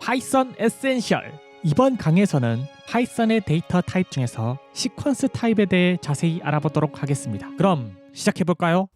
파이썬 에센셜. 이번 강의에서는 파이썬의 데이터 타입 중에서 시퀀스 타입에 대해 자세히 알아보도록 하겠습니다. 그럼 시작해볼까요?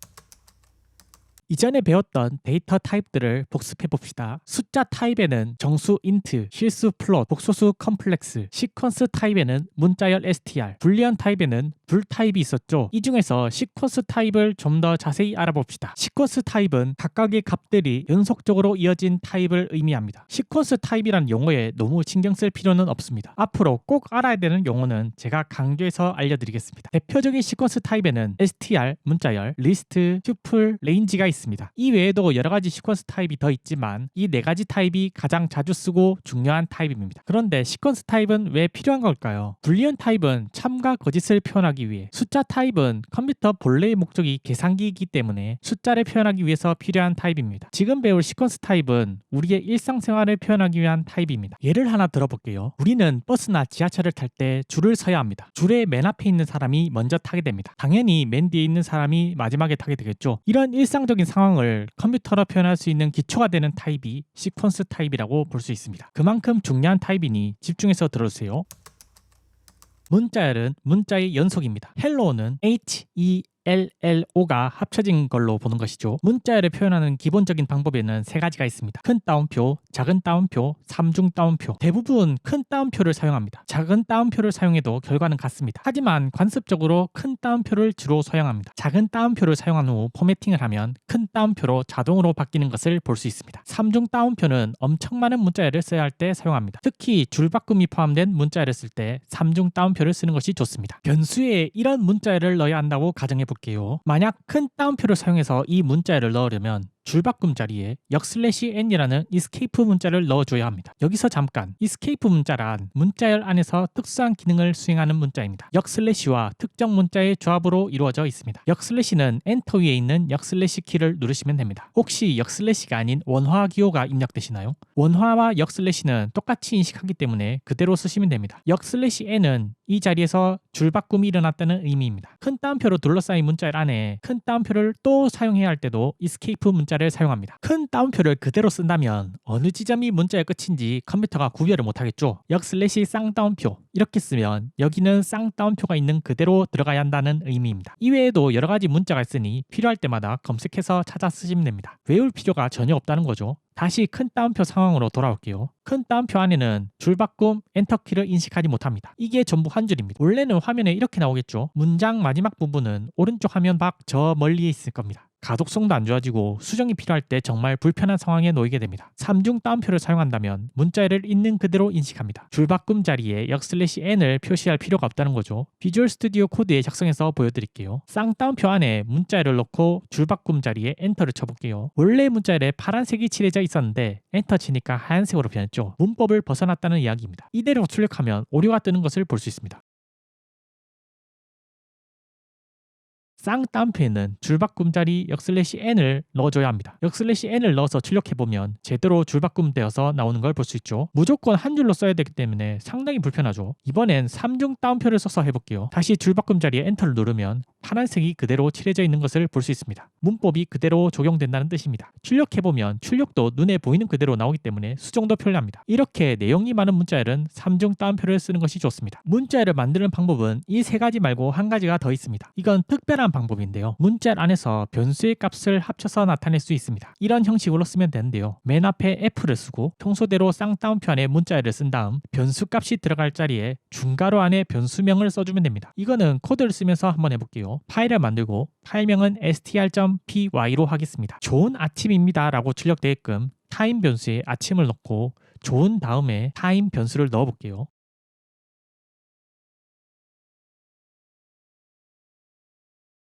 이전에 배웠던 데이터 타입들을 복습해봅시다. 숫자 타입에는 정수 인트, 실수 플롯, 복소수 컴플렉스, 시퀀스 타입에는 문자열 str, 불리언 타입에는 불 타입이 있었죠. 이 중에서 시퀀스 타입을 좀 더 자세히 알아봅시다. 시퀀스 타입은 각각의 값들이 연속적으로 이어진 타입을 의미합니다. 시퀀스 타입이란 용어에 너무 신경 쓸 필요는 없습니다. 앞으로 꼭 알아야 되는 용어는 제가 강조해서 알려드리겠습니다. 대표적인 시퀀스 타입에는 str, 문자열, 리스트, 튜플, 레인지가 있습니다. 이 외에도 여러 가지 시퀀스 타입이 더 있지만 이 네 가지 타입이 가장 자주 쓰고 중요한 타입입니다. 그런데 시퀀스 타입은 왜 필요한 걸까요? 불리언 타입은 참과 거짓을 표현하기 위해, 숫자 타입은 컴퓨터 본래의 목적이 계산기이기 때문에 숫자를 표현하기 위해서 필요한 타입입니다. 지금 배울 시퀀스 타입은 우리의 일상생활을 표현하기 위한 타입입니다. 예를 하나 들어볼게요. 우리는 버스나 지하철을 탈 때 줄을 서야 합니다. 줄의 맨 앞에 있는 사람이 먼저 타게 됩니다. 당연히 맨 뒤에 있는 사람이 마지막에 타게 되겠죠. 이런 일상적인 상황을 컴퓨터로 표현할 수 있는 기초가 되는 타입이 시퀀스 타입이라고 볼 수 있습니다. 그만큼 중요한 타입이니 집중해서 들어주세요. 문자열은 문자의 연속입니다. 헬로우는 HELLO가 합쳐진 걸로 보는 것이죠. 문자열을 표현하는 기본적인 방법에는 세 가지가 있습니다. 큰 따옴표, 작은 따옴표, 삼중 따옴표. 대부분 큰 따옴표를 사용합니다. 작은 따옴표를 사용해도 결과는 같습니다. 하지만 관습적으로 큰 따옴표를 주로 사용합니다. 작은 따옴표를 사용한 후 포매팅을 하면 큰 따옴표로 자동으로 바뀌는 것을 볼 수 있습니다. 삼중 따옴표는 엄청 많은 문자열을 써야 할 때 사용합니다. 특히 줄바꿈이 포함된 문자열을 쓸 때 삼중 따옴표를 쓰는 것이 좋습니다. 변수에 이런 문자열을 넣어야 한다고 가정해 볼게요. 만약 큰 따옴표를 사용해서 이 문자열을 넣으려면 줄바꿈 자리에 역/n이라는 이스케이프 문자를 넣어줘야 합니다. 여기서 잠깐, 이스케이프 문자란 문자열 안에서 특수한 기능을 수행하는 문자입니다. 역/와 특정 문자의 조합으로 이루어져 있습니다. 역/는 엔터 위에 있는 역/ 키를 누르시면 됩니다. 혹시 역/가 아닌 원화 기호가 입력되시나요? 원화와 역/는 똑같이 인식하기 때문에 그대로 쓰시면 됩니다. 역/n은 이 자리에서 줄바꿈이 일어났다는 의미입니다. 큰 따옴표로 둘러싸인 문자열 안에 큰 따옴표를 또 사용해야 할 때도 이스케이프 문자를 사용합니다. 큰 따옴표를 그대로 쓴다면 어느 지점이 문자의 끝인지 컴퓨터가 구별을 못하겠죠. 역/ 쌍따옴표 이렇게 쓰면 여기는 쌍따옴표가 있는 그대로 들어가야 한다는 의미입니다. 이외에도 여러 가지 문자가 있으니 필요할 때마다 검색해서 찾아 쓰시면 됩니다. 외울 필요가 전혀 없다는 거죠. 다시 큰 따옴표 상황으로 돌아올게요. 큰 따옴표 안에는 줄바꿈, 엔터키를 인식하지 못합니다. 이게 전부 한 줄입니다. 원래는 화면에 이렇게 나오겠죠. 문장 마지막 부분은 오른쪽 화면 밖 저 멀리에 있을 겁니다. 가독성도 안 좋아지고 수정이 필요할 때 정말 불편한 상황에 놓이게 됩니다. 삼중 따옴표를 사용한다면 문자열을 있는 그대로 인식합니다. 줄바꿈 자리에 역/n을 표시할 필요가 없다는 거죠. 비주얼 스튜디오 코드에 작성해서 보여드릴게요. 쌍따옴표 안에 문자열을 넣고 줄바꿈 자리에 엔터를 쳐볼게요. 원래 문자열에 파란색이 칠해져 있었는데 엔터 치니까 하얀색으로 변했죠. 문법을 벗어났다는 이야기입니다. 이대로 출력하면 오류가 뜨는 것을 볼 수 있습니다. 쌍따옴표에는 줄바꿈 자리 역/n을 넣어줘야 합니다. 역/n을 넣어서 출력해보면 제대로 줄바꿈되어서 나오는 걸 볼 수 있죠. 무조건 한 줄로 써야 되기 때문에 상당히 불편하죠. 이번엔 삼중 따옴표를 써서 해볼게요. 다시 줄바꿈 자리에 엔터를 누르면 파란색이 그대로 칠해져 있는 것을 볼 수 있습니다. 문법이 그대로 적용된다는 뜻입니다. 출력해보면 출력도 눈에 보이는 그대로 나오기 때문에 수정도 편리합니다. 이렇게 내용이 많은 문자열은 삼중 따옴표를 쓰는 것이 좋습니다. 문자열을 만드는 방법은 이 세 가지 말고 한 가지가 더 있습니다. 이건 특별한 방법인데요. 문자열 안에서 변수의 값을 합쳐서 나타낼 수 있습니다. 이런 형식으로 쓰면 되는데요. 맨 앞에 f를 쓰고 평소대로 쌍따옴표 안에 문자열을 쓴 다음 변수 값이 들어갈 자리에 중괄호 안에 변수명을 써주면 됩니다. 이거는 코드를 쓰면서 한번 해볼게요. 파일을 만들고 파일명은 str.py로 하겠습니다. 좋은 아침입니다 라고 출력되게끔 타임 변수에 아침을 넣고 좋은 다음에 타임 변수를 넣어볼게요.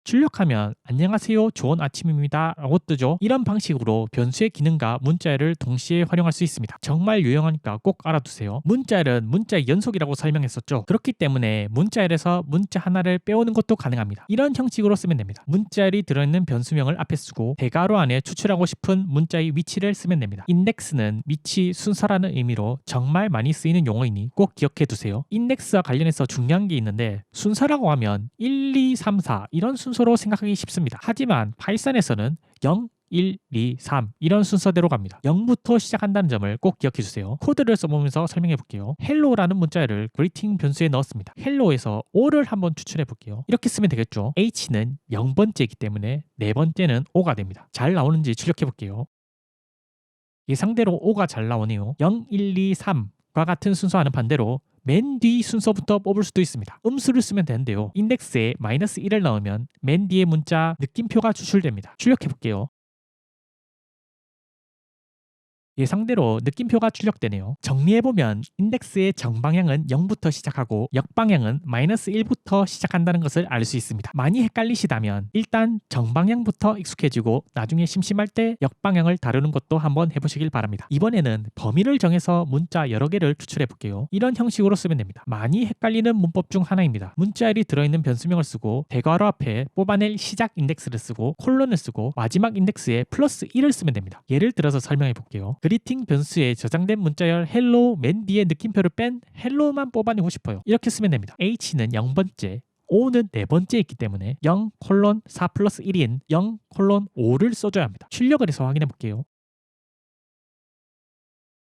출력하면 안녕하세요 좋은 아침입니다 라고 뜨죠. 이런 방식으로 변수의 기능과 문자열을 동시에 활용할 수 있습니다. 정말 유용하니까 꼭 알아두세요. 문자열은 문자의 연속이라고 설명했었죠. 그렇기 때문에 문자열에서 문자 하나를 빼오는 것도 가능합니다. 이런 형식으로 쓰면 됩니다. 문자열이 들어있는 변수명을 앞에 쓰고 대괄호 안에 추출하고 싶은 문자의 위치를 쓰면 됩니다. 인덱스는 위치, 순서라는 의미로 정말 많이 쓰이는 용어이니 꼭 기억해 두세요. 인덱스와 관련해서 중요한 게 있는데 순서라고 하면 1, 2, 3, 4 이런 순서로 생각하기 쉽습니다. 하지만 파이썬에서는 0, 1, 2, 3 이런 순서대로 갑니다. 0부터 시작한다는 점을 꼭 기억해 주세요. 코드를 써보면서 설명해 볼게요. hello라는 문자열을 greeting 변수에 넣었습니다. hello에서 O를 한번 추출해 볼게요. 이렇게 쓰면 되겠죠. H는 0번째이기 때문에 네 번째는 O가 됩니다. 잘 나오는지 출력해 볼게요. 예상대로 O가 잘 나오네요. 0, 1, 2, 3과 같은 순서와는 반대로 맨 뒤 순서부터 뽑을 수도 있습니다. 음수를 쓰면 되는데요. 인덱스에 -1을 넣으면 맨 뒤에 문자 느낌표가 추출됩니다. 출력해 볼게요. 예상대로 느낌표가 출력되네요. 정리해보면 인덱스의 정방향은 0부터 시작하고 역방향은 -1부터 시작한다는 것을 알 수 있습니다. 많이 헷갈리시다면 일단 정방향부터 익숙해지고 나중에 심심할 때 역방향을 다루는 것도 한번 해보시길 바랍니다. 이번에는 범위를 정해서 문자 여러 개를 추출해 볼게요. 이런 형식으로 쓰면 됩니다. 많이 헷갈리는 문법 중 하나입니다. 문자열이 들어있는 변수명을 쓰고 대괄호 앞에 뽑아낼 시작 인덱스를 쓰고 콜론을 쓰고 마지막 인덱스에 +1을 쓰면 됩니다. 예를 들어서 설명해 볼게요. 그리팅 변수에 저장된 문자열 hello 맨 뒤에 느낌표를 뺀 hello만 뽑아내고 싶어요. 이렇게 쓰면 됩니다. H는 0번째, O는 네 번째 있기 때문에 0:4 + 1인 0:5를 써줘야 합니다. 출력을 해서 확인해 볼게요.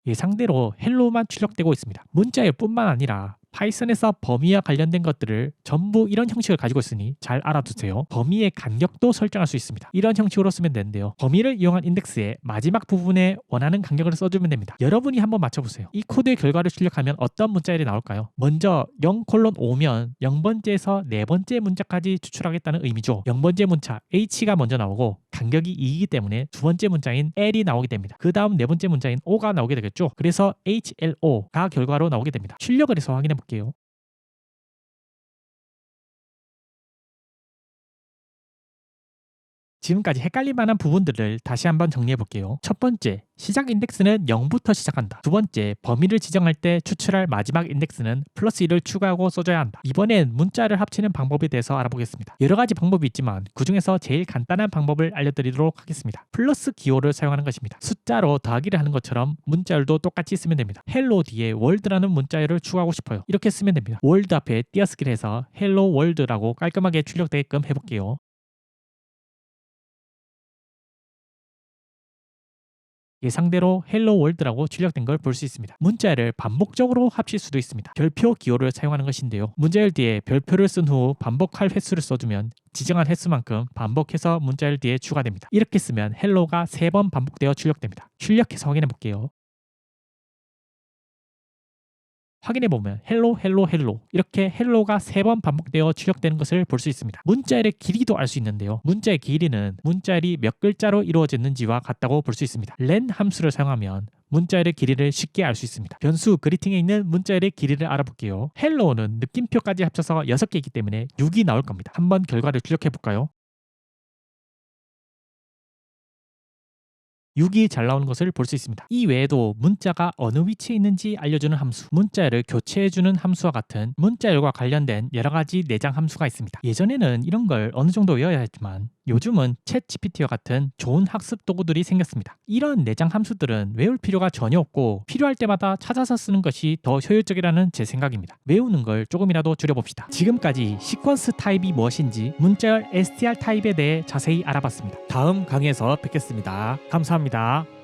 예상대로 hello만 출력되고 있습니다. 문자열 뿐만 아니라 파이썬에서 범위와 관련된 것들을 전부 이런 형식을 가지고 있으니 잘 알아두세요. 범위의 간격도 설정할 수 있습니다. 이런 형식으로 쓰면 되는데요. 범위를 이용한 인덱스의 마지막 부분에 원하는 간격을 써주면 됩니다. 여러분이 한번 맞춰보세요. 이 코드의 결과를 출력하면 어떤 문자열이 나올까요? 먼저 0:5면 0번째에서 네 번째 문자까지 추출하겠다는 의미죠. 0번째 문자 H가 먼저 나오고 간격이 2이기 때문에 두 번째 문자인 L이 나오게 됩니다. 그 다음 네 번째 문자인 O가 나오게 되겠죠. 그래서 HLO가 결과로 나오게 됩니다. 출력을 해서 확인해 볼게요. 지금까지 헷갈릴 만한 부분들을 다시 한번 정리해 볼게요. 첫 번째, 시작 인덱스는 0부터 시작한다. 두 번째, 범위를 지정할 때 추출할 마지막 인덱스는 +1을 추가하고 써줘야 한다. 이번엔 문자를 합치는 방법에 대해서 알아보겠습니다. 여러 가지 방법이 있지만 그 중에서 제일 간단한 방법을 알려드리도록 하겠습니다. 플러스 기호를 사용하는 것입니다. 숫자로 더하기를 하는 것처럼 문자열도 똑같이 쓰면 됩니다. hello 뒤에 world라는 문자열을 추가하고 싶어요. 이렇게 쓰면 됩니다. world 앞에 띄어쓰기를 해서 hello world라고 깔끔하게 출력되게끔 해볼게요. 예상대로 헬로 월드라고 출력된 걸 볼 수 있습니다. 문자열을 반복적으로 합칠 수도 있습니다. 별표 기호를 사용하는 것인데요. 문자열 뒤에 별표를 쓴 후 반복할 횟수를 써주면 지정한 횟수만큼 반복해서 문자열 뒤에 추가됩니다. 이렇게 쓰면 헬로가 3번 반복되어 출력됩니다. 출력해서 확인해 볼게요. 확인해보면 헬로 헬로 헬로 이렇게 헬로가 3번 반복되어 출력되는 것을 볼 수 있습니다. 문자열의 길이도 알 수 있는데요. 문자의 길이는 문자열이 몇 글자로 이루어졌는지와 같다고 볼 수 있습니다. len 함수를 사용하면 문자열의 길이를 쉽게 알 수 있습니다. 변수 그리팅에 있는 문자열의 길이를 알아볼게요. 헬로는 느낌표까지 합쳐서 6개이기 때문에 6이 나올 겁니다. 한번 결과를 출력해볼까요? 6이 잘 나오는 것을 볼 수 있습니다. 이 외에도 문자가 어느 위치에 있는지 알려주는 함수, 문자열을 교체해주는 함수와 같은 문자열과 관련된 여러 가지 내장 함수가 있습니다. 예전에는 이런 걸 어느 정도 외워야 했지만 요즘은 챗 GPT와 같은 좋은 학습 도구들이 생겼습니다. 이런 내장 함수들은 외울 필요가 전혀 없고 필요할 때마다 찾아서 쓰는 것이 더 효율적이라는 제 생각입니다. 외우는 걸 조금이라도 줄여봅시다. 지금까지 시퀀스 타입이 무엇인지 문자열 str 타입에 대해 자세히 알아봤습니다. 다음 강의에서 뵙겠습니다. 감사합니다.